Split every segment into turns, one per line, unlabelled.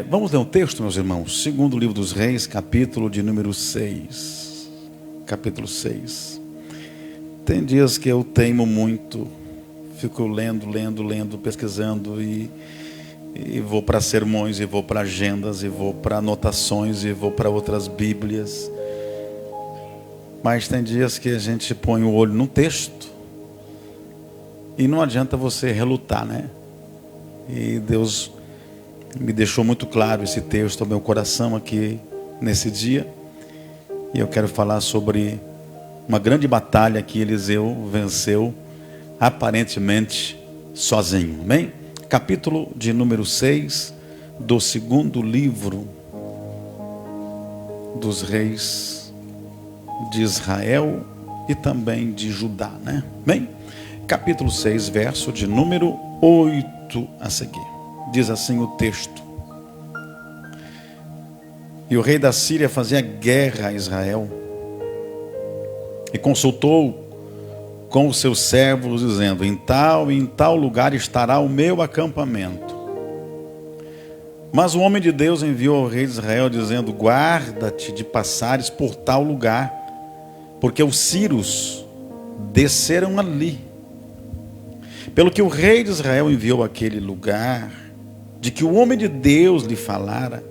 Vamos ler um texto, meus irmãos. Segundo livro dos Reis, capítulo de número 6. Capítulo 6. Tem dias que eu teimo muito, fico lendo, pesquisando e vou para sermões, e vou para agendas, e vou para anotações, e vou para outras bíblias. Mas tem dias que a gente põe o olho no texto e não adianta você relutar, né? E Deus me deixou muito claro esse texto ao meu coração aqui nesse dia. E eu quero falar sobre uma grande batalha que Eliseu venceu aparentemente sozinho. Amém? Capítulo de número 6 do segundo livro dos reis de Israel e também de Judá, né? Bem, capítulo 6, verso de número 8 a seguir. Diz assim o texto: E o rei da Síria fazia guerra a Israel e consultou com os seus servos, dizendo: em tal lugar estará o meu acampamento. Mas o homem de Deus enviou ao rei de Israel, dizendo: guarda-te de passares por tal lugar, porque os sírios desceram ali. Pelo que o rei de Israel enviou àquele lugar, de que o homem de Deus lhe falara,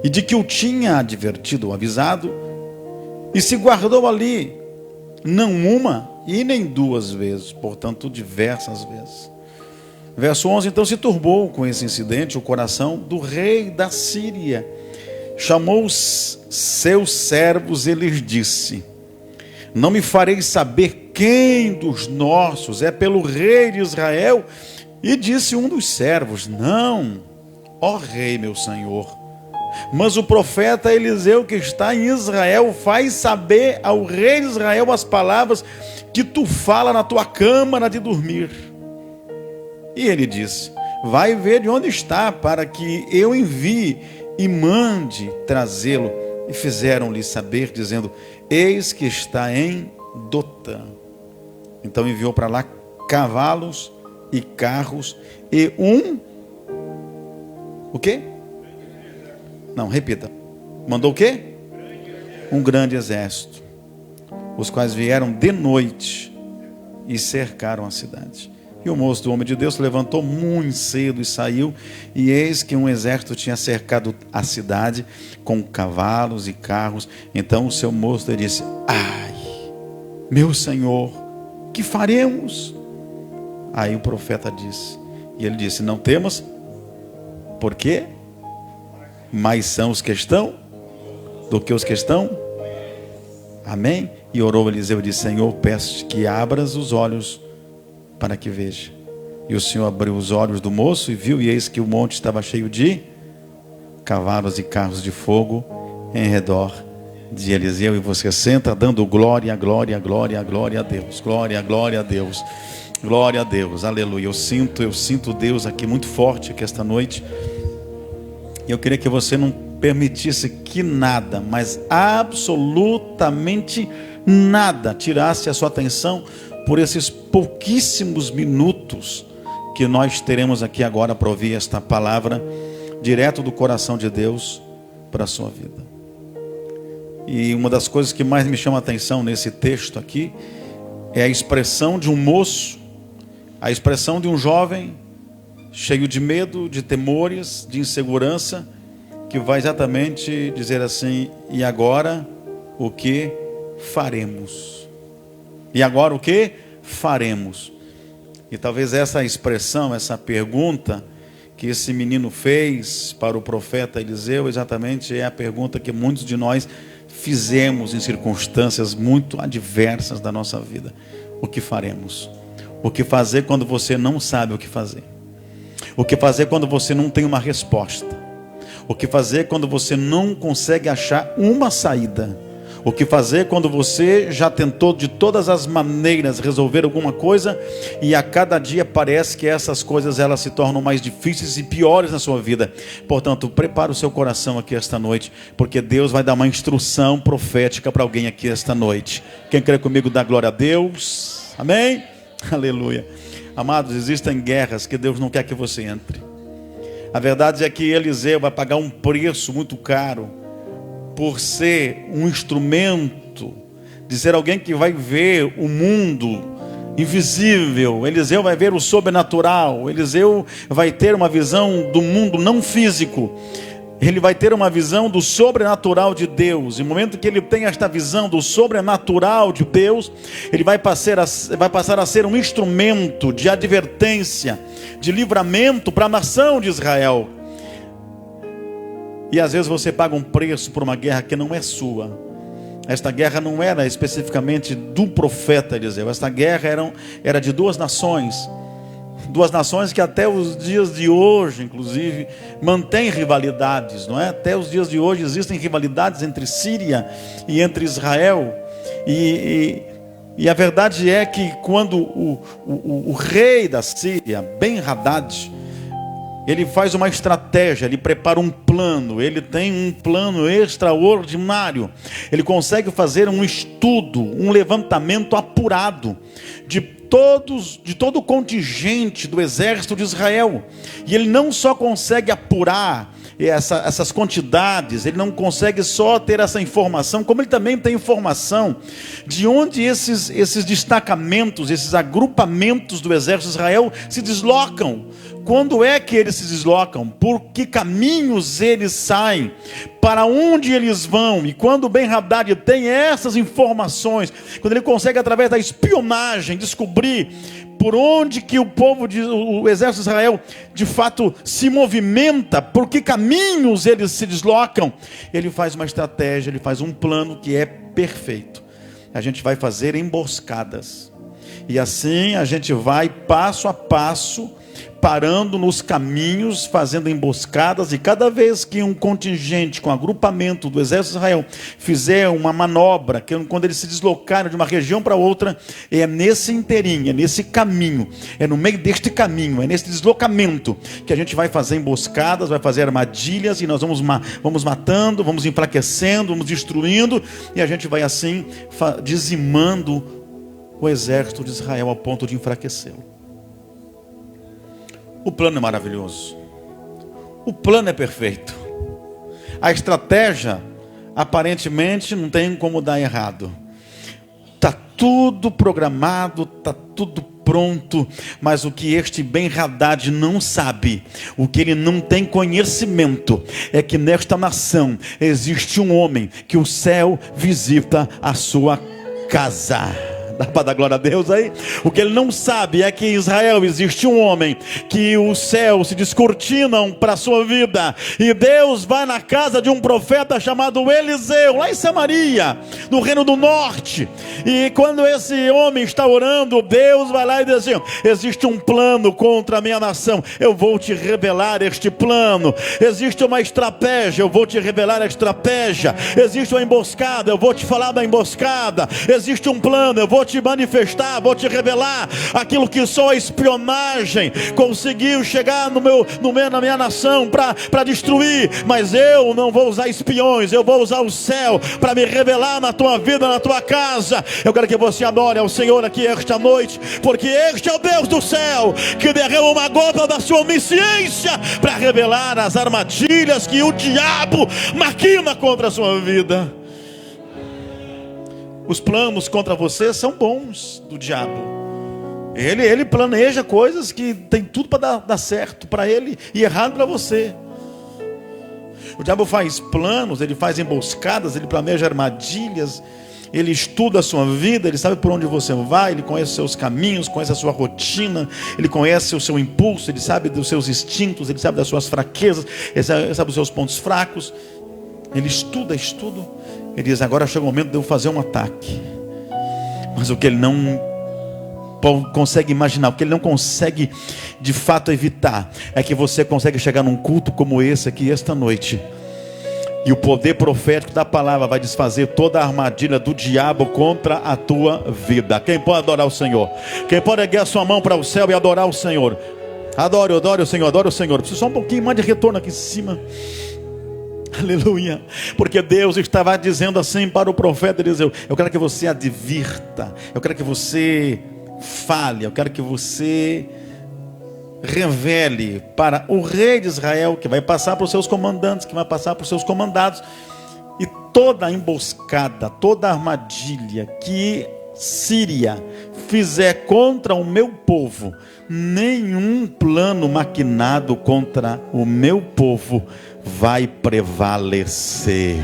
e de que o tinha advertido ou avisado, e se guardou ali, não uma e nem duas vezes, portanto diversas vezes. Verso 11: então se turbou com esse incidente o coração do rei da Síria. Chamou os seus servos e lhes disse: não me fareis saber quem dos nossos é pelo rei de Israel? E disse um dos servos: não, ó rei meu senhor, mas o profeta Eliseu que está em Israel faz saber ao rei de Israel as palavras que tu fala na tua câmara de dormir. E ele disse: vai ver de onde está, para que eu envie e mande trazê-lo. E fizeram-lhe saber, dizendo: eis que está em Dotã. Então enviou para lá cavalos e carros e o quê? Não, repita. Mandou o quê? Um grande exército, os quais vieram de noite e cercaram a cidade. E o moço do homem de Deus se levantou muito cedo e saiu, e eis que um exército tinha cercado a cidade com cavalos e carros. Então o seu moço lhe disse: ai, meu senhor, que faremos? Aí o profeta disse, e ele disse: não temos, por quê? Mais são os que estão do que os que estão. Amém? E orou Eliseu e disse: Senhor, peço-te que abras os olhos para que veja. E o Senhor abriu os olhos do moço e viu, e eis que o monte estava cheio de cavalos e carros de fogo em redor de Eliseu. E você senta dando glória, glória, glória, glória a Deus. Glória, glória a Deus. Glória a Deus. Aleluia. Eu sinto Deus aqui muito forte aqui esta noite. E eu queria que você não permitisse que nada, mas absolutamente nada, tirasse a sua atenção por esses pouquíssimos minutos que nós teremos aqui agora para ouvir esta palavra direto do coração de Deus para a sua vida. E uma das coisas que mais me chama a atenção nesse texto aqui é a expressão de um moço, a expressão de um jovem cheio de medo, de temores, de insegurança, que vai exatamente dizer assim: e agora o que faremos? E agora o que faremos? E talvez essa expressão, essa pergunta que esse menino fez para o profeta Eliseu, exatamente é a pergunta que muitos de nós fizemos em circunstâncias muito adversas da nossa vida. O que faremos? O que fazer quando você não sabe o que fazer? O que fazer quando você não tem uma resposta? O que fazer quando você não consegue achar uma saída? O que fazer quando você já tentou de todas as maneiras resolver alguma coisa e a cada dia parece que essas coisas elas se tornam mais difíceis e piores na sua vida? Portanto, prepare o seu coração aqui esta noite, porque Deus vai dar uma instrução profética para alguém aqui esta noite. Quem crê comigo dá glória a Deus. Amém? Aleluia. Amados, existem guerras que Deus não quer que você entre. A verdade é que Eliseu vai pagar um preço muito caro por ser um instrumento, de ser alguém que vai ver o mundo invisível. Eliseu vai ver o sobrenatural. Eliseu vai ter uma visão do mundo não físico. Ele vai ter uma visão do sobrenatural de Deus. E no momento que ele tem esta visão do sobrenatural de Deus, ele vai passar a ser um instrumento de advertência, de livramento para a nação de Israel. E às vezes você paga um preço por uma guerra que não é sua. Esta guerra não era especificamente do profeta Eliseu. Esta guerra era de duas nações. Duas nações que até os dias de hoje, inclusive, mantêm rivalidades, não é? Até os dias de hoje existem rivalidades entre Síria e entre Israel. E a verdade é que quando o rei da Síria, Ben-Hadad, ele faz uma estratégia, ele prepara um plano, ele tem um plano extraordinário. Ele consegue fazer um estudo, um levantamento apurado de todo o contingente do exército de Israel. E ele não só consegue apurar essas quantidades, ele não consegue só ter essa informação, como ele também tem informação de onde esses destacamentos, esses agrupamentos do exército de Israel se deslocam. Quando é que eles se deslocam? Por que caminhos eles saem? Para onde eles vão? E quando Ben-Hadad tem essas informações, quando ele consegue através da espionagem descobrir por onde que o exército de Israel de fato se movimenta, por que caminhos eles se deslocam, ele faz uma estratégia, ele faz um plano que é perfeito. A gente vai fazer emboscadas, e assim a gente vai passo a passo, parando nos caminhos, fazendo emboscadas, e cada vez que um contingente com agrupamento do exército de Israel fizer uma manobra, quando eles se deslocarem de uma região para outra, é nesse inteirinho, é nesse caminho, é no meio deste caminho, é nesse deslocamento que a gente vai fazer emboscadas, vai fazer armadilhas, e nós vamos matando, vamos enfraquecendo, vamos destruindo, e a gente vai assim dizimando o exército de Israel ao ponto de enfraquecê-lo. O plano é maravilhoso. O plano é perfeito. A estratégia, aparentemente, não tem como dar errado. Está tudo programado, está tudo pronto. Mas o que este Ben-Hadad não sabe, o que ele não tem conhecimento, é que nesta nação existe um homem que o céu visita a sua casa. Dá para dar glória a Deus aí? O que ele não sabe é que em Israel existe um homem que os céus se descortinam para a sua vida, e Deus vai na casa de um profeta chamado Eliseu, lá em Samaria, no Reino do Norte. E quando esse homem está orando, Deus vai lá e diz assim: existe um plano contra a minha nação, eu vou te revelar este plano. Existe uma estratégia, eu vou te revelar a estratégia. Existe uma emboscada, eu vou te falar da emboscada. Existe um plano, eu vou te manifestar, vou te revelar aquilo que só a espionagem conseguiu chegar na minha nação para destruir. Mas eu não vou usar espiões, eu vou usar o céu para me revelar na tua vida, na tua casa. Eu quero que você adore ao Senhor aqui esta noite, porque este é o Deus do céu que derrama uma gota da sua onisciência para revelar as armadilhas que o diabo maquina contra a sua vida. Os planos contra você são bons do diabo. Ele planeja coisas que tem tudo para dar certo para ele e errado para você. O diabo faz planos, ele faz emboscadas, ele planeja armadilhas, ele estuda a sua vida, ele sabe por onde você vai, ele conhece os seus caminhos, conhece a sua rotina, ele conhece o seu impulso, ele sabe dos seus instintos, ele sabe das suas fraquezas, ele sabe dos seus pontos fracos. Ele estuda. Ele diz: agora chega o momento de eu fazer um ataque. Mas o que ele não consegue imaginar, o que ele não consegue de fato evitar, é que você consegue chegar num culto como esse aqui esta noite, e o poder profético da palavra vai desfazer toda a armadilha do diabo contra a tua vida. Quem pode adorar o Senhor? Quem pode erguer a sua mão para o céu e adorar o Senhor? Adore o Senhor, adore o Senhor. Preciso só um pouquinho mais de retorno aqui em cima. Aleluia, porque Deus estava dizendo assim para o profeta Eliseu: eu quero que você advirta, eu quero que você fale, eu quero que você revele para o rei de Israel, que vai passar para os seus comandantes, que vai passar para os seus comandados, e toda a emboscada, toda a armadilha que Síria fizer contra o meu povo, nenhum plano maquinado contra o meu povo vai prevalecer.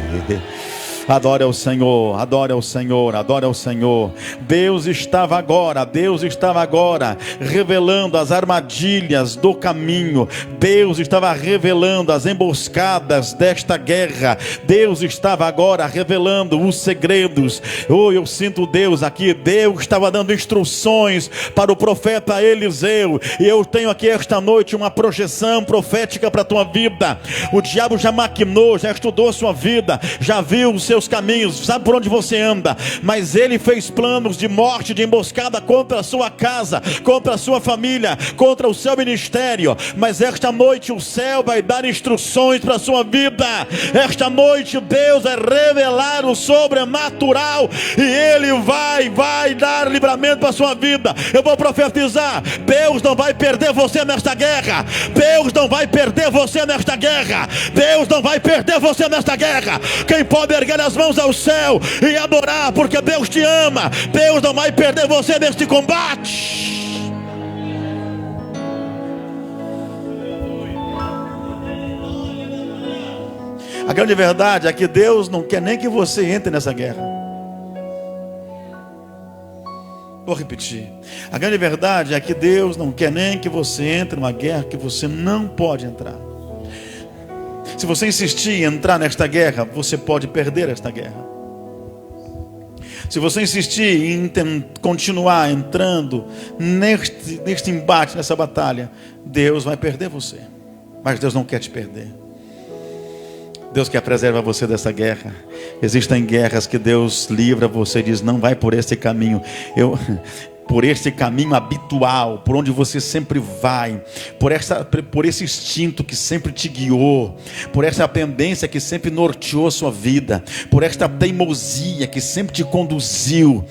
Adore ao Senhor, adore ao Senhor, adore ao Senhor. Deus estava agora revelando as armadilhas do caminho. Deus estava revelando as emboscadas desta guerra. Deus estava agora revelando os segredos. Oh, eu sinto Deus aqui. Deus estava dando instruções para o profeta Eliseu. E eu tenho aqui esta noite uma projeção profética para a tua vida. O diabo já maquinou, já estudou a sua vida, já viu os seus caminhos, sabe por onde você anda, mas ele fez planos de morte, de emboscada contra a sua casa, contra a sua família, contra o seu ministério. Mas esta noite o céu vai dar instruções para a sua vida. Esta noite Deus vai revelar o sobrenatural e ele vai dar livramento para a sua vida. Eu vou profetizar: Deus não vai perder você nesta guerra. Deus não vai perder você nesta guerra. Deus não vai perder você nesta guerra. Quem pode erguer as mãos ao céu e adorar, porque Deus te ama. Deus não vai perder você neste combate. A grande verdade é que Deus não quer nem que você entre nessa guerra. Vou repetir. A grande verdade é que Deus não quer nem que você entre numa guerra que você não pode entrar. Se você insistir em entrar nesta guerra, você pode perder esta guerra. Se você insistir em continuar entrando neste embate, nessa batalha, Deus vai perder você. Mas Deus não quer te perder. Deus quer preservar você dessa guerra. Existem guerras que Deus livra você e diz: não vai por esse caminho. Por este caminho habitual, por onde você sempre vai, por esse instinto que sempre te guiou, por essa tendência que sempre norteou a sua vida, por esta teimosia que sempre te conduziu,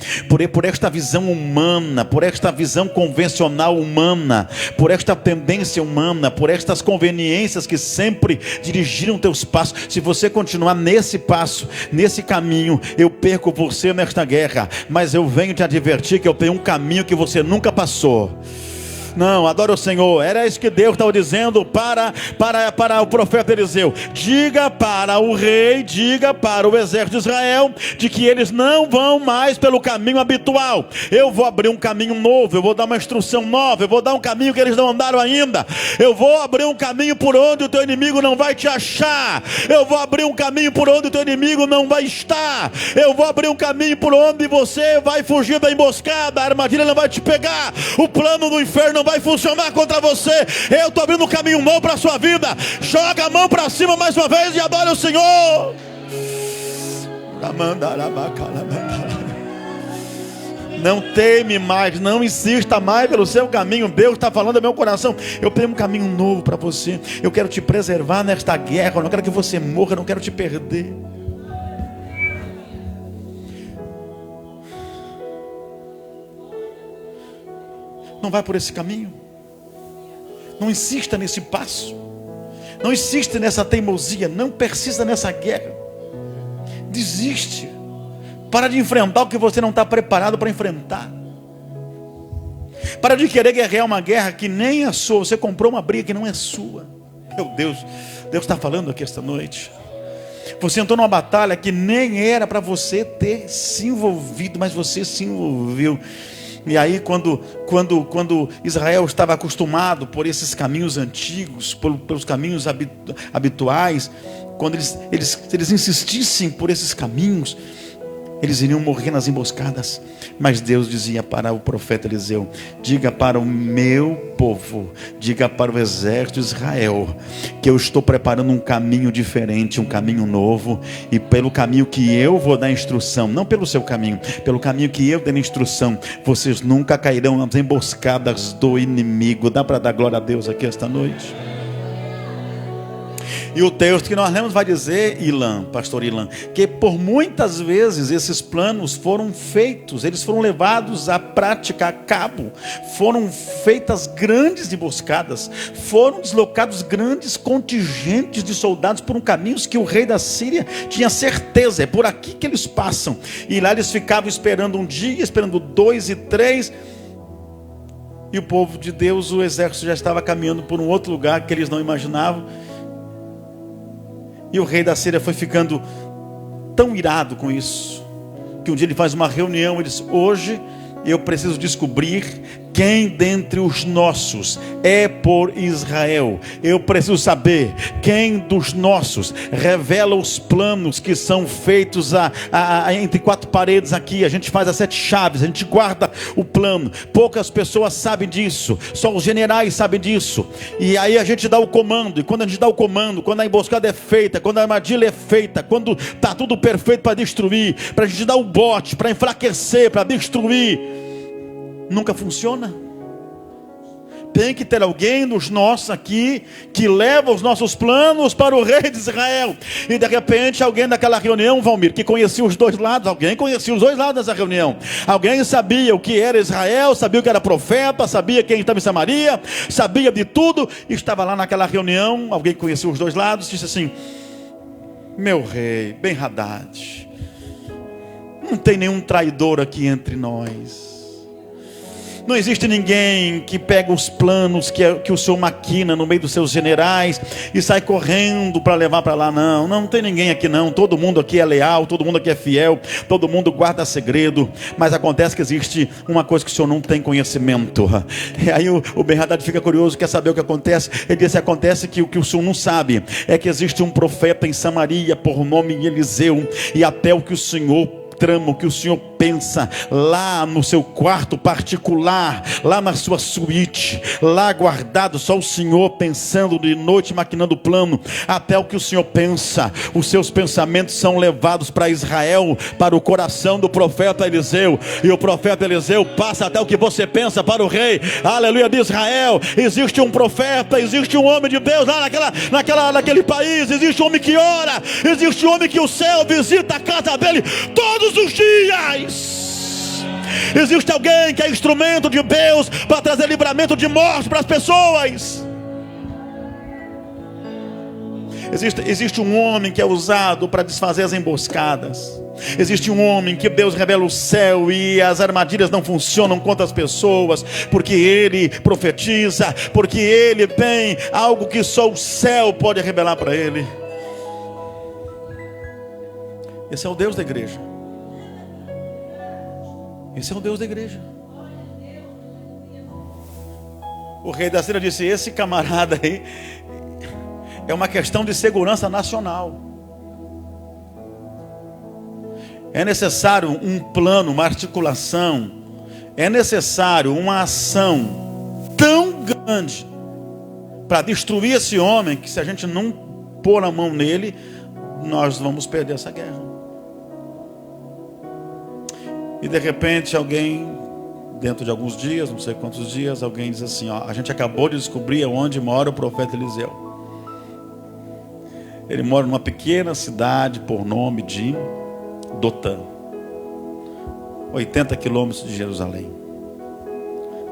por esta visão humana, por esta visão convencional humana, por esta tendência humana, por estas conveniências que sempre dirigiram teus passos. Se você continuar nesse passo, nesse caminho, eu perco você nesta guerra. Mas eu venho te advertir que eu tenho um caminho que você nunca passou. Não, adore o Senhor. Era isso que Deus estava dizendo para o profeta Eliseu: diga para o rei, diga para o exército de Israel, de que eles não vão mais pelo caminho habitual. Eu vou abrir um caminho novo, eu vou dar uma instrução nova, eu vou dar um caminho que eles não andaram ainda. Eu vou abrir um caminho por onde o teu inimigo não vai te achar. Eu vou abrir um caminho por onde o teu inimigo não vai estar. Eu vou abrir um caminho por onde você vai fugir da emboscada, a armadilha não vai te pegar, o plano do inferno não vai funcionar contra você. Eu estou abrindo um caminho novo para a sua vida. Joga a mão para cima mais uma vez e adore o Senhor. Não teme mais, não insista mais pelo seu caminho. Deus está falando ao meu coração: eu tenho um caminho novo para você. Eu quero te preservar nesta guerra. Eu não quero que você morra, eu não quero te perder. Não vai por esse caminho. Não insista nesse passo. Não insista nessa teimosia. Não persista nessa guerra. Desiste. Para de enfrentar o que você não está preparado para enfrentar. Para de querer guerrear uma guerra que nem é sua. Você comprou uma briga que não é sua. Meu Deus, Deus está falando aqui esta noite. Você entrou numa batalha que nem era para você ter se envolvido, mas você se envolveu. E aí quando Israel estava acostumado por esses caminhos antigos, pelos caminhos habituais, quando eles insistissem por esses caminhos, eles iriam morrer nas emboscadas. Mas Deus dizia para o profeta Eliseu: diga para o meu povo, diga para o exército de Israel, que eu estou preparando um caminho diferente, um caminho novo, e pelo caminho que eu vou dar instrução, não pelo seu caminho, pelo caminho que eu der instrução, vocês nunca cairão nas emboscadas do inimigo. Dá para dar glória a Deus aqui esta noite? E o texto que nós lemos vai dizer, Ilan, pastor Ilan, que por muitas vezes esses planos foram feitos, eles foram levados à prática, a cabo. Foram feitas grandes emboscadas, foram deslocados grandes contingentes de soldados por um caminho que o rei da Síria tinha certeza, é por aqui que eles passam. E lá eles ficavam esperando um dia, esperando 2 e 3. E o povo de Deus, o exército já estava caminhando por um outro lugar que eles não imaginavam. E o rei da Síria foi ficando tão irado com isso, que um dia ele faz uma reunião e diz: hoje eu preciso descobrir quem dentre os nossos é por Israel. Eu preciso saber quem dos nossos revela os planos que são feitos entre 4 paredes aqui. A gente faz as 7 chaves, a gente guarda o plano. Poucas pessoas sabem disso, só os generais sabem disso. E aí a gente dá o comando. E quando a gente dá o comando, quando a emboscada é feita, quando a armadilha é feita, quando está tudo perfeito para destruir, para a gente dar o bote, para enfraquecer, para destruir, nunca funciona. Tem que ter alguém dos nossos aqui que leva os nossos planos para o rei de Israel. E de repente alguém daquela reunião, Valmir, que conhecia os 2 lados, alguém conhecia os 2 lados dessa reunião. Alguém sabia o que era Israel, sabia o que era profeta, sabia quem estava em Samaria, sabia de tudo. E estava lá naquela reunião, alguém que conhecia os 2 lados, disse assim: meu rei, Ben-Hadad, não tem nenhum traidor aqui entre nós. Não existe ninguém que pega os planos que o senhor maquina no meio dos seus generais e sai correndo para levar para lá. Não tem ninguém aqui não. Todo mundo aqui é leal, todo mundo aqui é fiel, todo mundo guarda segredo. Mas acontece que existe uma coisa que o senhor não tem conhecimento. E aí o Ben-Hadad fica curioso, quer saber o que acontece. Ele diz: acontece que o que o senhor não sabe é que existe um profeta em Samaria por nome Eliseu, e até o que o senhor trama, o que o senhor pensa lá no seu quarto particular, lá na sua suíte, lá guardado, só o senhor pensando de noite, maquinando o plano, até o que o senhor pensa, os seus pensamentos são levados para Israel, para o coração do profeta Eliseu, e o profeta Eliseu passa até o que você pensa para o rei, aleluia, de Israel. Existe um profeta, existe um homem de Deus lá naquele país, existe um homem que ora, existe um homem que o céu visita a casa dele todos os dias. Existe alguém que é instrumento de Deus para trazer livramento de morte para as pessoas. Existe um homem que é usado para desfazer as emboscadas. Existe um homem que Deus revela o céu e as armadilhas não funcionam contra as pessoas, porque ele profetiza, porque ele tem algo que só o céu pode revelar para ele. Esse é o Deus da igreja. Esse é o Deus da igreja. O rei da Síria disse: esse camarada aí é uma questão de segurança nacional. É necessário um plano, uma articulação. É necessário uma ação tão grande para destruir esse homem, que se a gente não pôr a mão nele, nós vamos perder essa guerra. E de repente alguém, dentro de alguns dias, não sei quantos dias, alguém diz assim: ó, a gente acabou de descobrir onde mora o profeta Eliseu. Ele mora numa pequena cidade por nome de Dotã, 80 quilômetros de Jerusalém,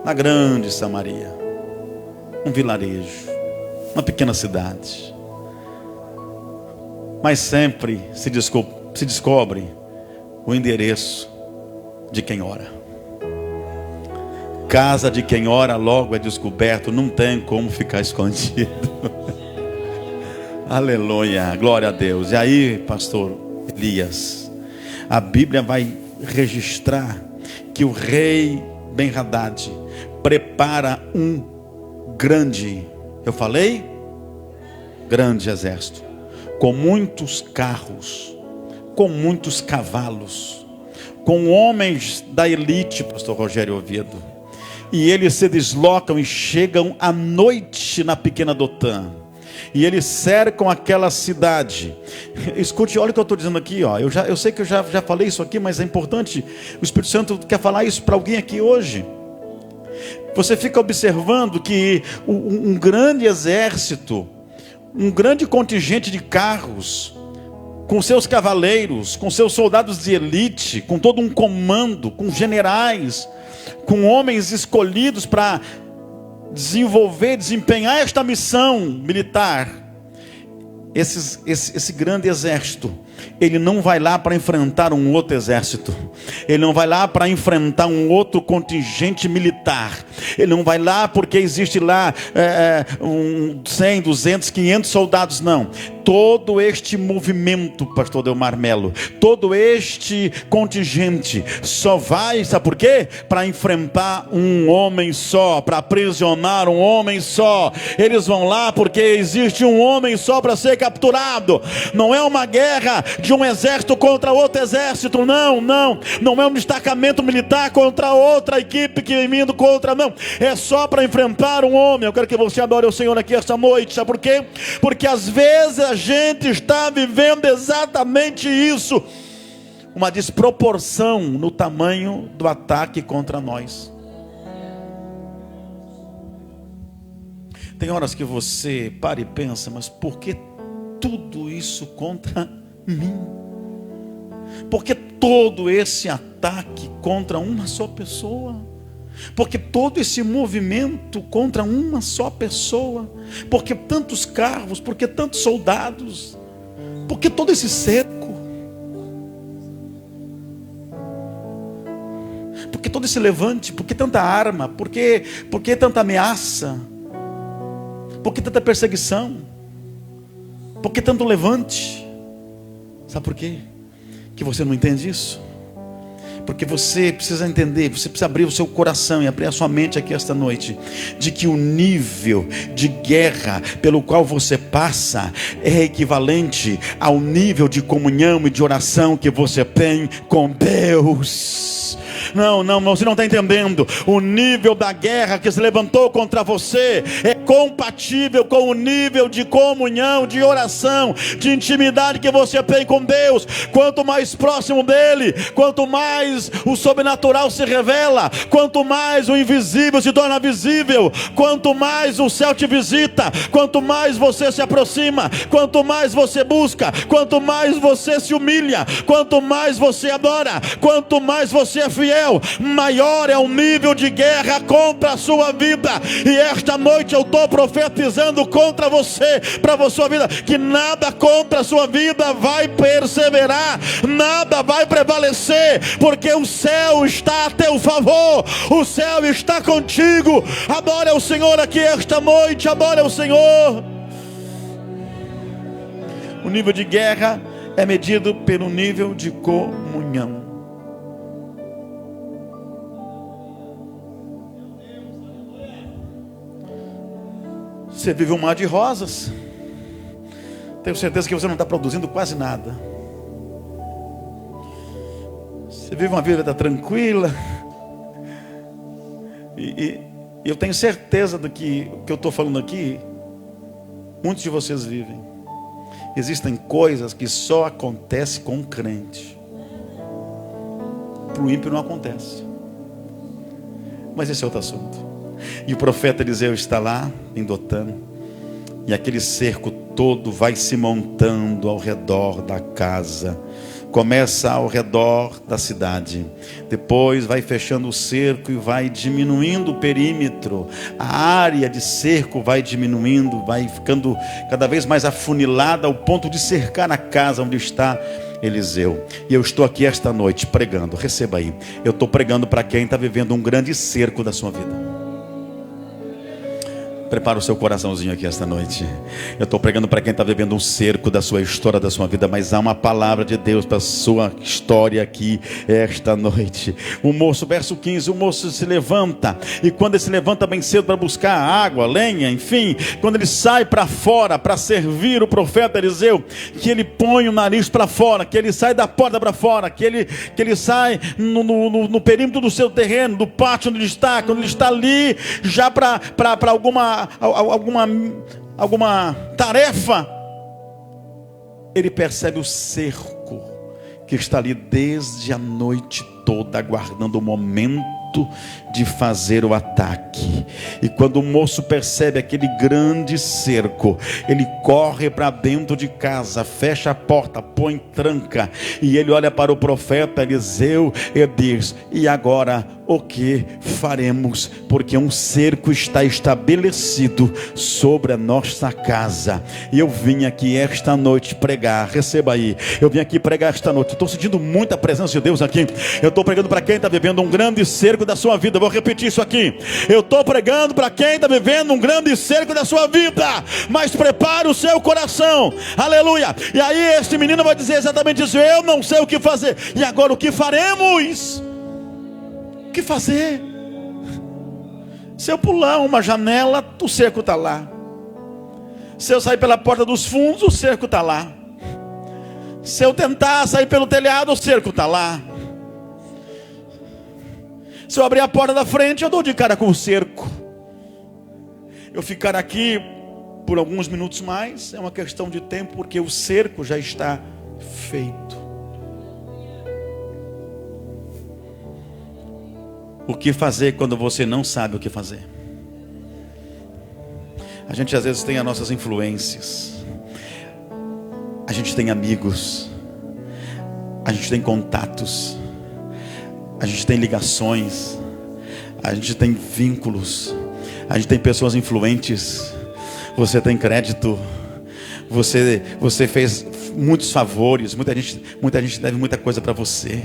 na grande Samaria, um vilarejo, uma pequena cidade. Mas sempre se descobre o endereço de quem ora. Casa de quem ora logo é descoberto, não tem como ficar escondido. Aleluia, glória a Deus. E aí, pastor Elias, a Bíblia vai registrar que o rei Ben-Hadad prepara um grande, eu falei? Grande exército, com muitos carros, com muitos cavalos, com homens da elite, pastor Rogério Oviedo. E eles se deslocam e chegam à noite na pequena Dotã. E eles cercam aquela cidade. Escute, olha o que eu estou dizendo aqui, ó. Eu sei que eu já falei isso aqui, mas é importante. O Espírito Santo quer falar isso para alguém aqui hoje. Você fica observando que um grande exército, um grande contingente de carros, com seus cavaleiros, com seus soldados de elite, com todo um comando, com generais, com homens escolhidos para desempenhar esta missão militar. Esse grande exército, ele não vai lá para enfrentar um outro exército, ele não vai lá para enfrentar um outro contingente militar, ele não vai lá porque existe lá 100, 200, 500 soldados, não. Todo este movimento, pastor Delmar Melo, todo este contingente só vai, sabe por quê? Para enfrentar um homem só, para aprisionar um homem só. Eles vão lá porque existe um homem só para ser capturado. Não é uma guerra de um exército contra outro exército, não é um destacamento militar contra outra equipe que vem vindo contra, não. É só para enfrentar um homem. Eu quero que você adore o Senhor aqui esta noite, sabe por quê? Porque às vezes a gente está vivendo exatamente isso, uma desproporção no tamanho do ataque contra nós. Tem horas que você para e pensa, mas por que tudo isso contra mim? Por que todo esse ataque contra uma só pessoa? Porque todo esse movimento contra uma só pessoa? Porque tantos carros? Porque tantos soldados? Porque todo esse cerco? Porque todo esse levante? Porque tanta arma? Porque tanta ameaça? Porque tanta perseguição? Porque tanto levante? Sabe por quê que você não entende isso? Porque você precisa entender, você precisa abrir o seu coração e abrir a sua mente aqui esta noite, de que o nível de guerra pelo qual você passa é equivalente ao nível de comunhão e de oração que você tem com Deus. Não, você não está entendendo. O nível da guerra que se levantou contra você é compatível com o nível de comunhão, de oração, de intimidade que você tem com Deus. Quanto mais próximo dele, quanto mais o sobrenatural se revela, quanto mais o invisível se torna visível, quanto mais o céu te visita, quanto mais você se aproxima, quanto mais você busca, quanto mais você se humilha, quanto mais você adora, quanto mais você é fiel, maior é o nível de guerra contra a sua vida. E esta noite eu estou profetizando contra você, para a sua vida, que nada contra a sua vida vai perseverar, nada vai prevalecer, porque o céu está a teu favor, o céu está contigo. Adore ao Senhor aqui esta noite, adore ao Senhor. O nível de guerra é medido pelo nível de comunhão. Você vive um mar de rosas, tenho certeza que você não está produzindo quase nada. Você vive uma vida tranquila, e eu tenho certeza do que eu estou falando aqui, muitos de vocês vivem. Existem coisas que só acontecem com um crente, para o ímpio não acontece. Mas esse é outro assunto. E o profeta Eliseu está lá em Dotã, e aquele cerco todo vai se montando ao redor da casa. Começa ao redor da cidade, depois vai fechando o cerco e vai diminuindo o perímetro. A área de cerco vai diminuindo, vai ficando cada vez mais afunilada, ao ponto de cercar a casa onde está Eliseu. E eu estou aqui esta noite pregando, receba aí, eu estou pregando para quem está vivendo um grande cerco da sua vida. Prepara o seu coraçãozinho aqui esta noite. Eu estou pregando para quem está vivendo um cerco da sua história, da sua vida, mas há uma palavra de Deus para a sua história aqui esta noite. O moço, verso 15, o moço se levanta, e quando ele se levanta bem cedo para buscar água, lenha, enfim, quando ele sai para fora para servir o profeta Eliseu, que ele põe o nariz para fora, que ele sai da porta para fora, que ele sai no perímetro do seu terreno, do pátio onde ele está, quando ele está ali já para alguma tarefa, ele percebe o cerco que está ali desde a noite toda, aguardando o momento de fazer o ataque. E quando o moço percebe aquele grande cerco, ele corre para dentro de casa, fecha a porta, põe tranca, e ele olha para o profeta Eliseu e diz: e agora o que faremos? Porque um cerco está estabelecido sobre a nossa casa. E eu vim aqui esta noite pregar, receba aí, eu vim aqui pregar esta noite. Estou sentindo muita presença de Deus aqui. Eu estou pregando para quem está vivendo um grande cerco da sua vida. Eu vou repetir isso aqui. Eu estou pregando para quem está vivendo um grande cerco da sua vida. Mas prepare o seu coração, aleluia. E aí este menino vai dizer exatamente isso: eu não sei o que fazer. E agora o que faremos? O que fazer? Se eu pular uma janela, o cerco está lá. Se eu sair pela porta dos fundos, o cerco está lá. Se eu tentar sair pelo telhado, o cerco está lá. Se eu abrir a porta da frente, eu dou de cara com o cerco. Eu ficar aqui por alguns minutos mais é uma questão de tempo, porque o cerco já está feito. O que fazer quando você não sabe o que fazer? A gente às vezes tem as nossas influências, a gente tem amigos, a gente tem contatos, a gente tem ligações, a gente tem vínculos, a gente tem pessoas influentes. Você tem crédito, você fez muitos favores, muita gente deve muita coisa para você.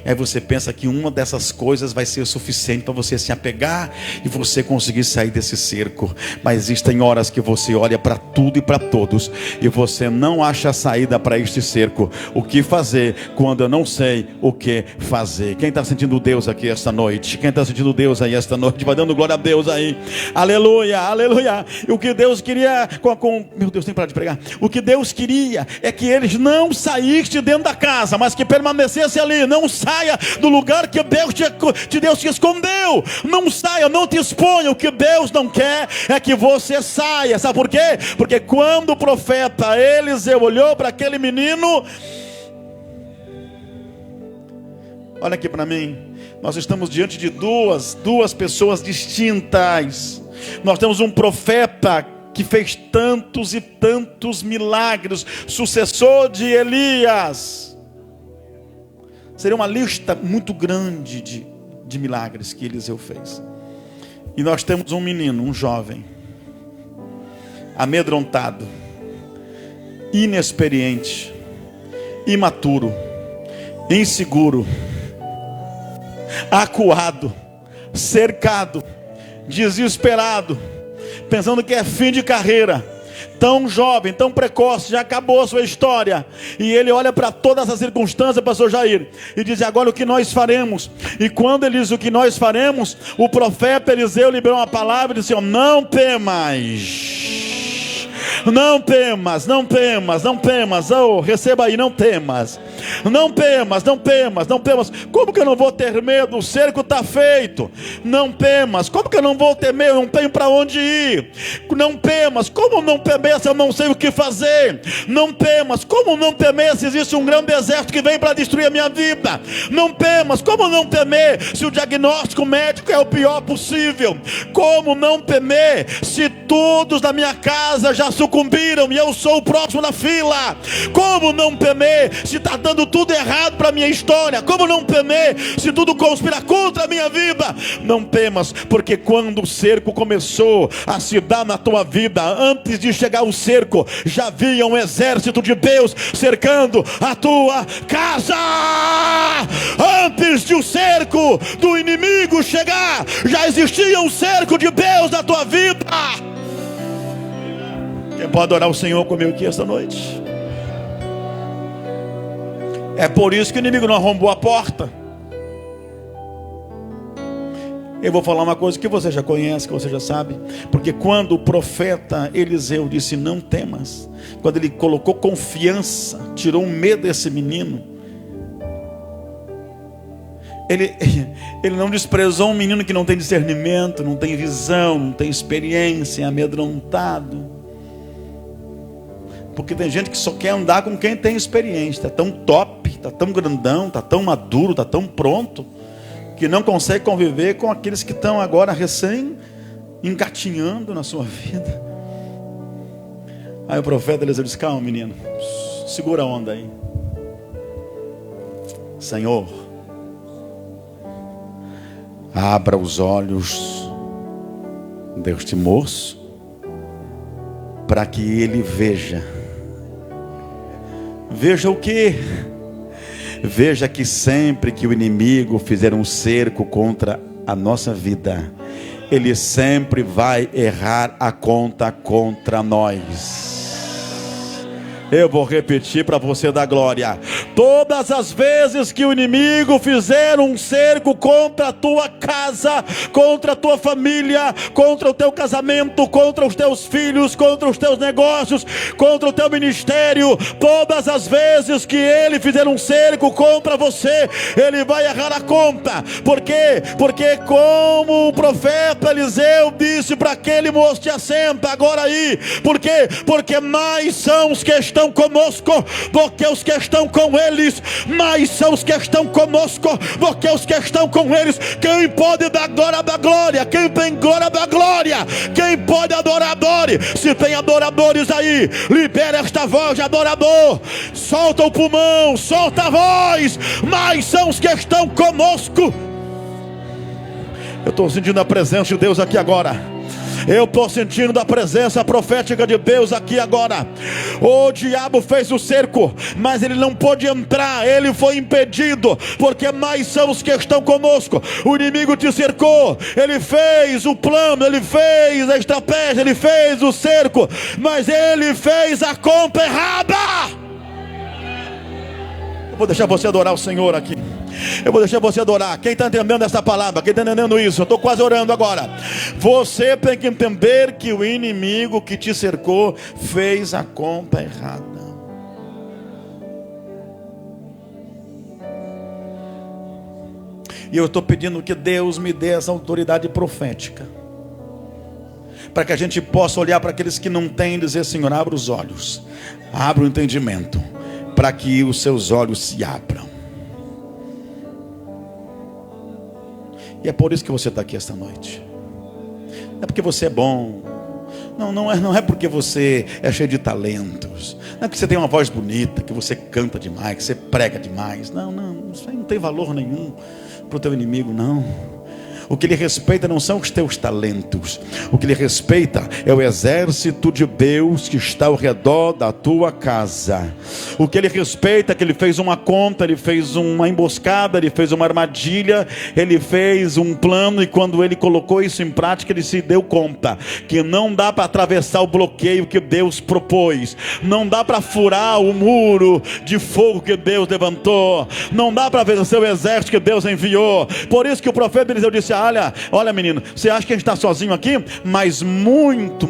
Aí você pensa que uma dessas coisas vai ser o suficiente para você se apegar e você conseguir sair desse cerco. Mas existem horas que você olha para tudo e para todos e você não acha saída para este cerco. O que fazer quando eu não sei o que fazer? Quem está sentindo Deus aqui esta noite? Quem está sentindo Deus aí esta noite? Vai dando glória a Deus aí. Aleluia, aleluia. E o que Deus queria meu Deus, tem para de pregar. O que Deus queria é que eles não saíssem dentro da casa, mas que permanecessem ali. Não saia do lugar que Deus te escondeu. Não saia, não te exponha. O que Deus não quer é que você saia. Sabe por quê? Porque quando o profeta Eliseu olhou para aquele menino, olha aqui para mim, nós estamos diante de duas pessoas distintas. Nós temos um profeta que fez tantos e tantos milagres, sucessor de Elias. Seria uma lista muito grande de milagres que Eliseu fez. E nós temos um menino, um jovem, amedrontado, inexperiente, imaturo, inseguro, acuado, cercado, desesperado, pensando que é fim de carreira. Tão jovem, tão precoce, já acabou a sua história. E ele olha para todas as circunstâncias, pastor Jair, e diz: agora o que nós faremos? E quando ele diz o que nós faremos, o profeta Eliseu liberou uma palavra e disse: não temas, não temas, não temas, não temas. Oh, receba aí, não temas. Não temas, não temas, não temas. Como que eu não vou ter medo? O cerco está feito. Não temas. Como que eu não vou ter medo? Eu não tenho para onde ir. Não temas. Como não temer se eu não sei o que fazer? Não temas. Como não temer se existe um grande exército que vem para destruir a minha vida? Não temas. Como não temer se o diagnóstico médico é o pior possível? Como não temer se todos da minha casa já sucumbiram e eu sou o próximo na fila? Como não temer se está dando tudo errado para a minha história? Como não temer se tudo conspira contra a minha vida? Não temas, porque quando o cerco começou a se dar na tua vida, antes de chegar o cerco, já havia um exército de Deus cercando a tua casa. Antes de o cerco do inimigo chegar, já existia um cerco de Deus na tua vida. Quem pode adorar o Senhor comigo aqui esta noite? É por isso que o inimigo não arrombou a porta. Eu vou falar uma coisa que você já conhece, que você já sabe. Porque quando o profeta Eliseu disse: não temas, quando ele colocou confiança, tirou o medo desse menino, ele não desprezou um menino que não tem discernimento, não tem visão, não tem experiência, é amedrontado. Porque tem gente que só quer andar com quem tem experiência. Está tão top, está tão grandão, está tão maduro, está tão pronto, que não consegue conviver com aqueles que estão agora recém engatinhando na sua vida. Aí o profeta Eliseu diz: calma, menino, segura a onda aí. Senhor, abra os olhos deste moço, para que ele veja. Veja o quê? Veja que sempre que o inimigo fizer um cerco contra a nossa vida, ele sempre vai errar a conta contra nós. Eu vou repetir para você dar glória. Todas as vezes que o inimigo fizer um cerco contra a tua casa, contra a tua família, contra o teu casamento, contra os teus filhos, contra os teus negócios, contra o teu ministério, todas as vezes que ele fizer um cerco contra você, ele vai errar a conta. Por quê? Porque como o profeta Eliseu disse para aquele moço: te assenta agora aí. Por quê? Porque mais são os que estão conosco do que os que estão com eles. Mais são os que estão conosco do que os que estão com eles. Quem pode dar glória, dá glória. Quem tem glória, dá glória. Quem pode adorar, adore. Se tem adoradores aí, libera esta voz de adorador. Solta o pulmão, solta a voz. Mais são os que estão conosco. Eu estou sentindo a presença de Deus aqui agora. Eu estou sentindo a presença profética de Deus aqui agora. O diabo fez o cerco, mas ele não pôde entrar, ele foi impedido, porque mais são os que estão conosco. O inimigo te cercou, ele fez o plano, ele fez a estratégia, ele fez o cerco, mas ele fez a conta errada. Eu vou deixar você adorar o Senhor aqui. Eu vou deixar você adorar. Quem está entendendo essa palavra? Quem está entendendo isso? Eu estou quase orando agora. Você tem que entender que o inimigo que te cercou fez a conta errada. E eu estou pedindo que Deus me dê essa autoridade profética, para que a gente possa olhar para aqueles que não têm e dizer: Senhor, abra os olhos, abra o entendimento, para que os seus olhos se abram. E é por isso que você está aqui esta noite. Não é porque você é bom. Não é porque você é cheio de talentos. Não é porque você tem uma voz bonita, que você canta demais, que você prega demais. Não, isso aí não tem valor nenhum para o teu inimigo, não. O que ele respeita não são os teus talentos. O que ele respeita é o exército de Deus que está ao redor da tua casa. O que ele respeita é que ele fez uma conta, ele fez uma emboscada, ele fez uma armadilha, ele fez um plano, e quando ele colocou isso em prática, ele se deu conta que não dá para atravessar o bloqueio que Deus propôs. Não dá para furar o muro de fogo que Deus levantou. Não dá para vencer o exército que Deus enviou. Por isso que o profeta Eliseu disse: olha menino, você acha que a gente está sozinho aqui? Mas muito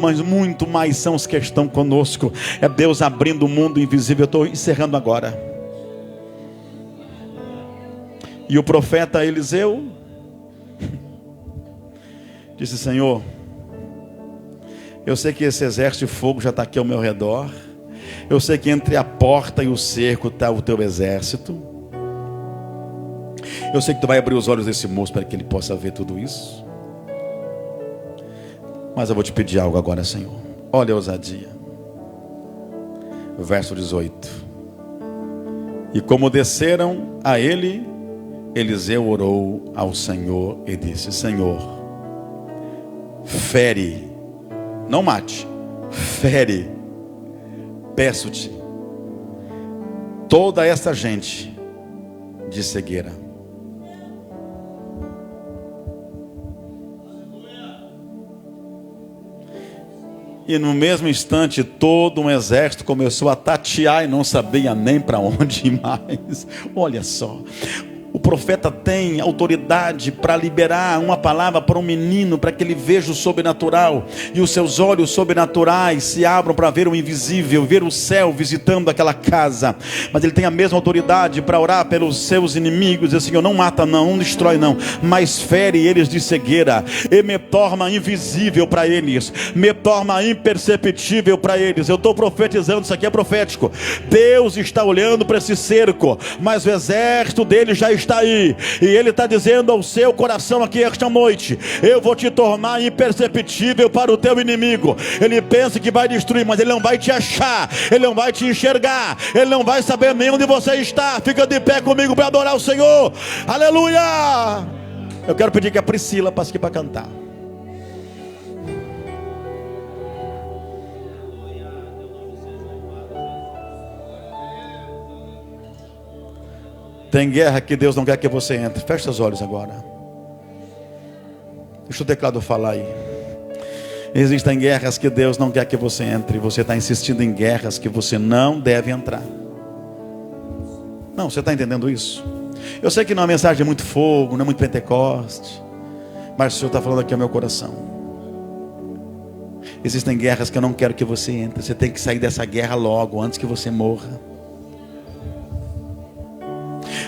mais são os que estão conosco. É Deus abrindo o mundo invisível. Eu estou encerrando agora. E o profeta Eliseu disse: Senhor, eu sei que esse exército de fogo já está aqui ao meu redor. Eu sei que entre a porta e o cerco está o teu exército. Eu sei que tu vai abrir os olhos desse moço para que ele possa ver tudo isso. Mas eu vou te pedir algo agora, Senhor. Olha a ousadia. Verso 18. E como desceram a ele, Eliseu orou ao Senhor e disse: Senhor, fere, não mate, fere, peço-te, toda essa gente de cegueira. E no mesmo instante, todo um exército começou a tatear e não sabia nem para onde ir mais. Olha só. O profeta tem autoridade para liberar uma palavra para um menino, para que ele veja o sobrenatural, e os seus olhos sobrenaturais se abram para ver o invisível, ver o céu visitando aquela casa. Mas ele tem a mesma autoridade para orar pelos seus inimigos, dizer: Senhor, não mata não destrói não, mas fere eles de cegueira, e me torna invisível para eles, me torna imperceptível para eles. Eu estou profetizando, isso aqui é profético. Deus está olhando para esse cerco, mas o exército dele já está aí, e Ele está dizendo ao seu coração aqui esta noite: eu vou te tornar imperceptível para o teu inimigo. Ele pensa que vai destruir, mas ele não vai te achar, ele não vai te enxergar, ele não vai saber nem onde você está. Fica de pé comigo para adorar o Senhor. Aleluia! Eu quero pedir que a Priscila passe aqui para cantar. Tem guerra que Deus não quer que você entre. Feche seus olhos agora. Deixa o teclado falar aí. Existem guerras que Deus não quer que você entre. Você está insistindo em guerras que você não deve entrar. Não, você está entendendo isso? Eu sei que não é uma mensagem de muito fogo, não é muito Pentecoste, mas o Senhor está falando aqui ao meu coração. Existem guerras que eu não quero que você entre. Você tem que sair dessa guerra logo, antes que você morra.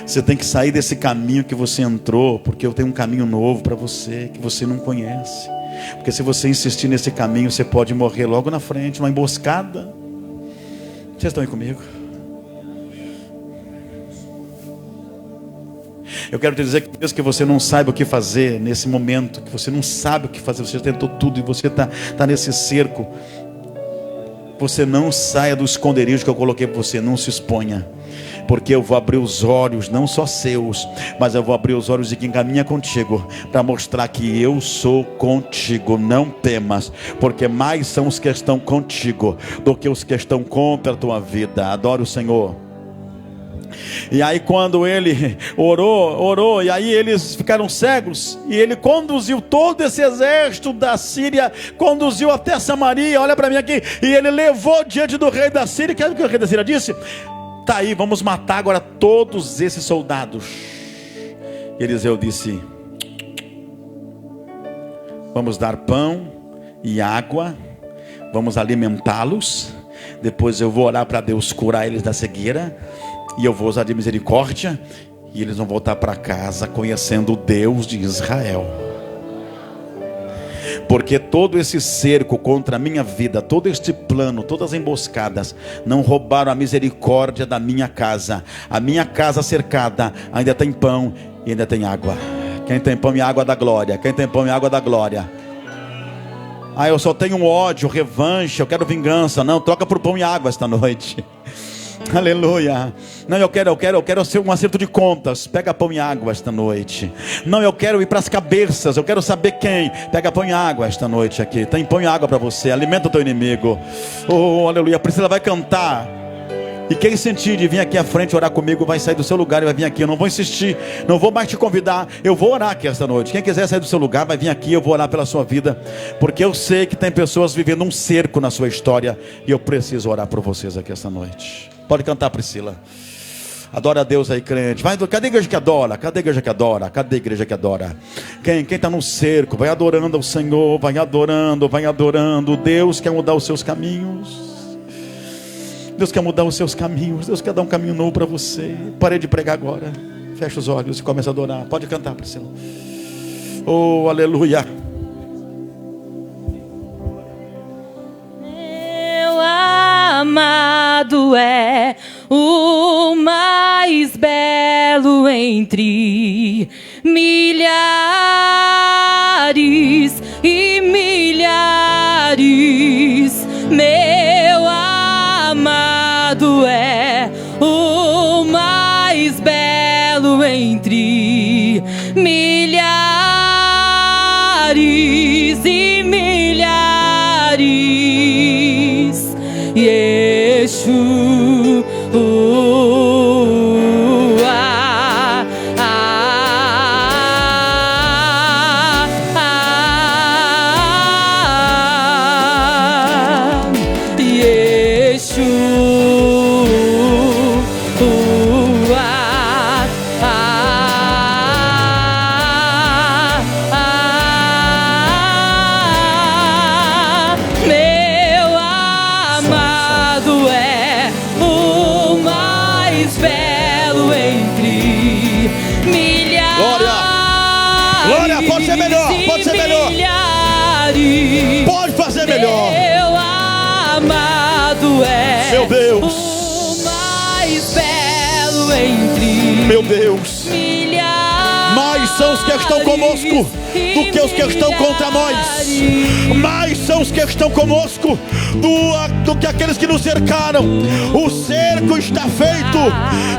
Você tem que sair desse caminho que você entrou, porque eu tenho um caminho novo para você, que você não conhece. Porque se você insistir nesse caminho, você pode morrer logo na frente, uma emboscada. Vocês estão aí comigo? Eu quero te dizer que mesmo que você não saiba o que fazer nesse momento, que você não sabe o que fazer, você tentou tudo e você está nesse cerco, você não saia do esconderijo que eu coloquei para você, não se exponha. Porque eu vou abrir os olhos, não só seus, mas eu vou abrir os olhos de quem caminha contigo, para mostrar que eu sou contigo. Não temas, porque mais são os que estão contigo do que os que estão contra a tua vida. Adore o Senhor. E aí quando ele orou, e aí eles ficaram cegos, e ele conduziu todo esse exército da Síria, conduziu até Samaria, olha para mim aqui, e ele levou diante do rei da Síria. Quer ver o que o rei da Síria disse? Tá aí, vamos matar agora todos esses soldados. Eliseu disse: vamos dar pão e água, vamos alimentá-los, depois eu vou orar para Deus curar eles da cegueira, e eu vou usar de misericórdia, e eles vão voltar para casa conhecendo o Deus de Israel. Porque todo esse cerco contra a minha vida, todo este plano, todas as emboscadas, não roubaram a misericórdia da minha casa. A minha casa cercada ainda tem pão e ainda tem água. Quem tem pão e água dá glória. Quem tem pão e água dá glória. Ah, eu só tenho ódio, revanche, eu quero vingança. Não, troca por pão e água esta noite. Aleluia. Não, eu quero ser um acerto de contas. Pega pão e água esta noite. Não, eu quero ir para as cabeças. Eu quero saber quem. Pega pão e água esta noite aqui. Tem pão e água para você. Alimenta o teu inimigo. Oh, aleluia. A Priscila vai cantar. E quem sentir de vir aqui à frente orar comigo, vai sair do seu lugar e vai vir aqui. Eu não vou insistir, não vou mais te convidar. Eu vou orar aqui esta noite. Quem quiser sair do seu lugar, vai vir aqui. Eu vou orar pela sua vida, porque eu sei que tem pessoas vivendo um cerco na sua história, e eu preciso orar por vocês aqui esta noite. Pode cantar, Priscila. Adora a Deus aí, crente. Vai, cadê a igreja que adora? Cadê a igreja que adora? Cadê a igreja que adora? Quem está no cerco, vai adorando ao Senhor. Vai adorando, vai adorando. Deus quer mudar os seus caminhos. Deus quer mudar os seus caminhos. Deus quer dar um caminho novo para você. Parei de pregar agora. Fecha os olhos e começa a adorar. Pode cantar, Priscila. Oh, aleluia.
Meu amado é o mais belo entre milhares e milhares. Meu amado é o mais belo entre milhares e milhares. Yeshua. Meu amado é
meu Deus,
o mais belo entre
meu Deus.
milhares.
são os que estão conosco do que os que estão contra nós. Mais são os que estão conosco do que aqueles que nos cercaram. O cerco está feito,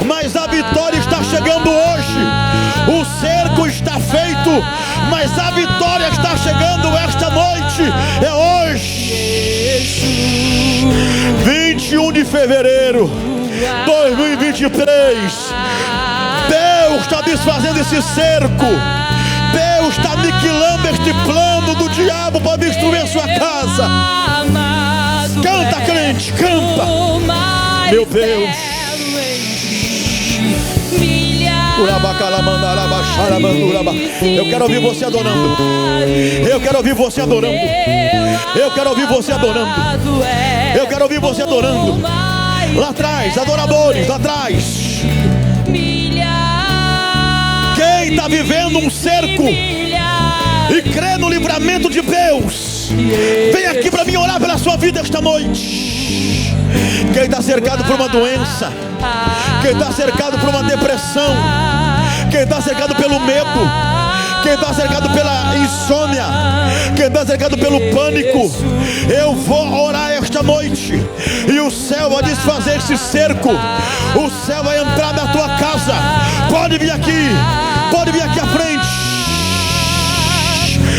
mas a vitória está chegando hoje. O cerco está feito, mas a vitória está chegando esta noite. É hoje, 21 de fevereiro 2023. Deus está desfazendo esse cerco. Deus está aniquilando este plano do diabo para destruir a sua casa. Canta, crente, canta. Meu Deus. Eu quero ouvir você adorando. Eu quero ouvir você adorando. Eu quero ouvir você adorando. Eu quero ouvir você adorando. Lá atrás, adoradores, lá atrás. Quem está vivendo um cerco e crê no livramento de Deus, vem aqui para mim orar pela sua vida esta noite. Quem está cercado por uma doença, quem está cercado por uma depressão, quem está cercado pelo medo, quem está cercado pela insônia, quem está cercado pelo pânico, eu vou orar esta noite e o céu vai desfazer esse cerco. O céu vai entrar na tua casa. Pode vir aqui à frente.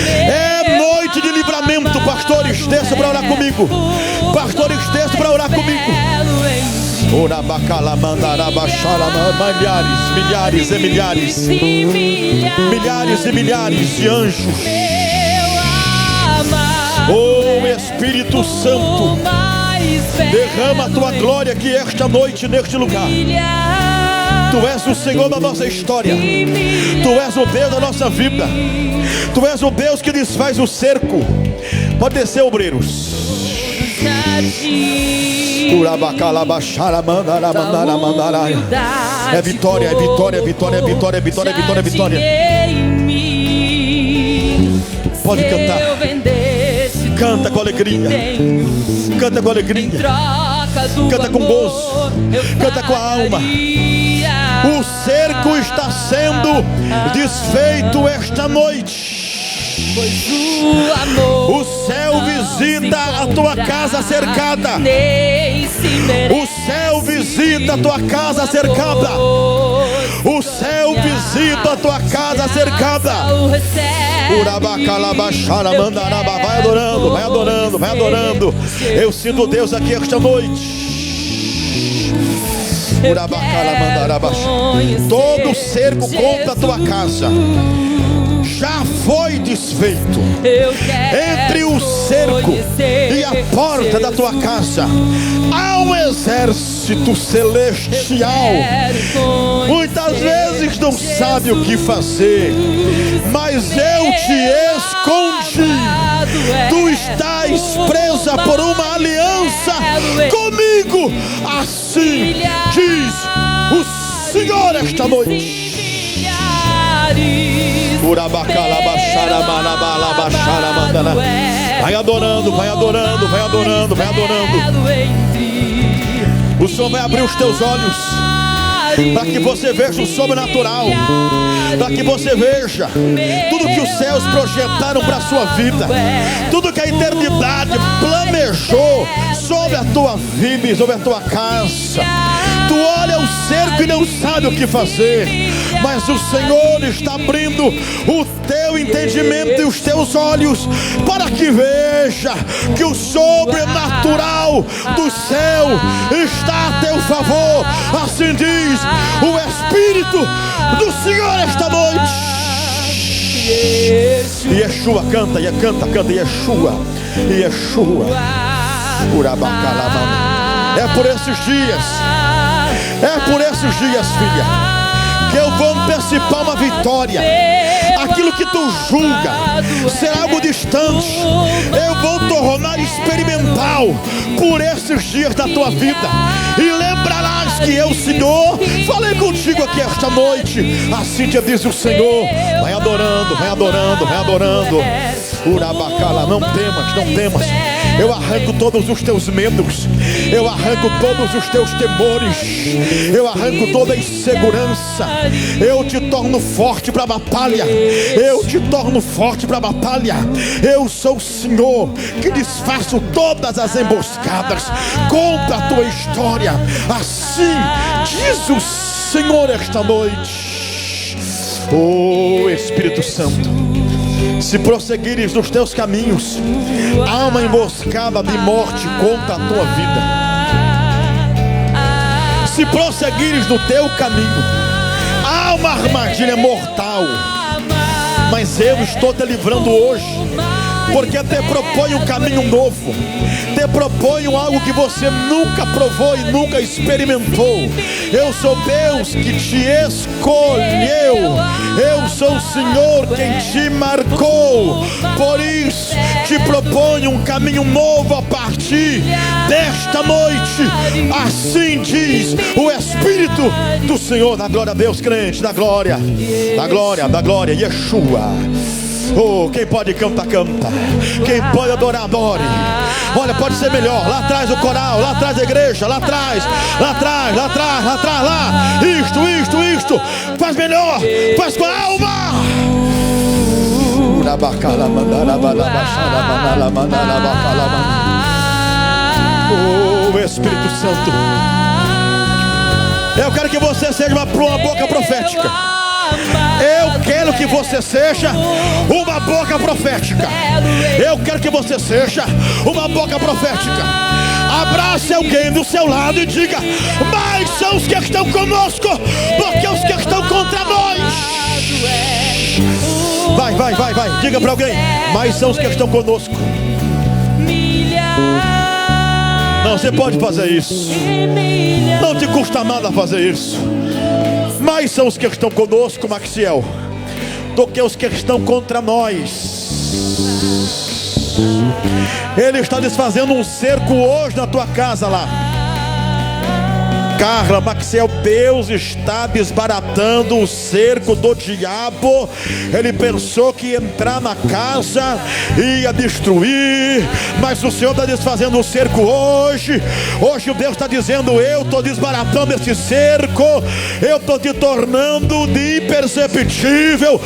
É noite de livramento. Pastores, desçam para orar comigo. Pastores, desçam para orar comigo. Milhares e milhares, milhares e milhares de anjos. Oh Espírito Santo, derrama a tua glória aqui esta noite neste lugar. Tu és o Senhor da nossa história. Tu és o Deus da nossa vida. Tu és o Deus que desfaz o cerco. Pode descer, obreiros. É vitória, é vitória, é vitória, é vitória, é vitória, é vitória, é vitória. Pode cantar. Canta com alegria. Canta com alegria. Canta com gozo. Canta com a alma. O cerco está sendo desfeito esta noite. O céu visita a tua casa cercada. O céu visita a tua casa cercada. O céu visita a tua casa cercada. Vai adorando, vai adorando, vai adorando. Eu sinto Deus aqui esta noite. Todo cerco contra a tua casa já foi desfeito. Entre o cerco e a porta da tua casa há um exército celestial. Muitas vezes não sabe o que fazer, mas eu te escondi. Tu estás presa por uma aliança comigo. Assim diz o Senhor esta noite. Vai adorando, vai adorando, vai adorando, vai adorando. O Senhor vai abrir os teus olhos para que você veja o sobrenatural, para que você veja tudo que os céus projetaram para a sua vida, tudo que a eternidade planejou sobre a tua vida e sobre a tua casa. Tu olha o cerco e não sabe o que fazer, mas o Senhor está abrindo o teu entendimento e os teus olhos para que veja que o sobrenatural do céu está a teu favor. Assim diz o Espírito do Senhor esta noite. Yeshua canta, canta, canta, Yeshua, Yeshua. É por esses dias, filha, que eu vou antecipar uma vitória. Aquilo que tu julga será algo distante, eu vou tornar experimental por esses dias da tua vida. E lembrarás que eu, Senhor, falei contigo aqui esta noite. Assim te diz o Senhor. Vai adorando, vai adorando, vai adorando. Urabacala, não temas, não temas. Eu arranco todos os teus medos, eu arranco todos os teus temores, eu arranco toda a insegurança. Eu te torno forte para a batalha, eu te torno forte para a batalha. Eu sou o Senhor que desfaço todas as emboscadas contra a tua história. Assim diz o Senhor esta noite. Oh Espírito Santo, se prosseguires nos teus caminhos, há uma emboscada de morte contra a tua vida. Se prosseguires no teu caminho, há uma armadilha mortal. Mas eu estou te livrando hoje, porque te proponho um caminho novo, te proponho algo que você nunca provou e nunca experimentou. Eu sou Deus que te escolheu, eu sou o Senhor quem te marcou. Por isso te proponho um caminho novo a partir desta noite. Assim diz o Espírito do Senhor. Dá glória a Deus, crente, dá glória, dá glória, dá glória. Yeshua. Oh, quem pode cantar, canta. Quem pode adorar, adore. Olha, pode ser melhor. Lá atrás o coral, lá atrás a igreja, lá atrás, lá atrás, lá atrás, lá atrás, lá. Isto. Faz melhor, faz com a alma. Oh, Espírito Santo, eu quero que você seja uma boca profética. Eu quero que você seja uma boca profética. Eu quero que você seja uma boca profética. Abrace alguém do seu lado e diga: mais são os que estão conosco do que os que estão contra nós. Vai, diga para alguém: mais são os que estão conosco. Não, você pode fazer isso. Não te custa nada fazer isso. Mais são os que estão conosco, Maxiel, do que os que estão contra nós. Ele está desfazendo um cerco hoje na tua casa lá. Carla, Maxiel, Deus está desbaratando o cerco do diabo. Ele pensou que ia entrar na casa, ia destruir, mas o Senhor está desfazendo o cerco hoje. Hoje Deus está dizendo: eu estou desbaratando esse cerco, eu estou te tornando de imperceptível.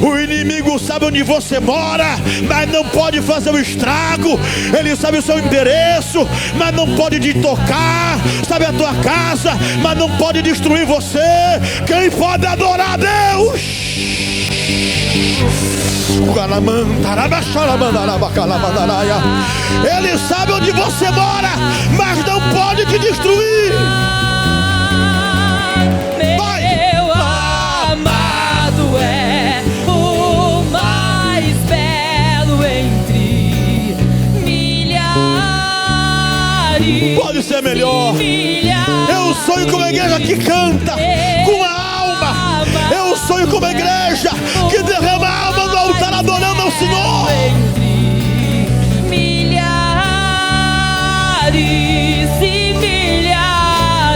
O inimigo sabe onde você mora, mas não pode fazer o estrago. Ele sabe o seu endereço, mas não pode te tocar. Sabe a tua casa, mas não pode destruir você. Quem pode adorar a Deus? Ele sabe onde você mora, mas não pode te destruir.
Meu amado é o mais belo entre milhares.
Pode ser melhor. Eu sonho com uma igreja que canta com a alma. Eu sonho com uma igreja que derrama a alma no altar adorando ao Senhor.
Milhares.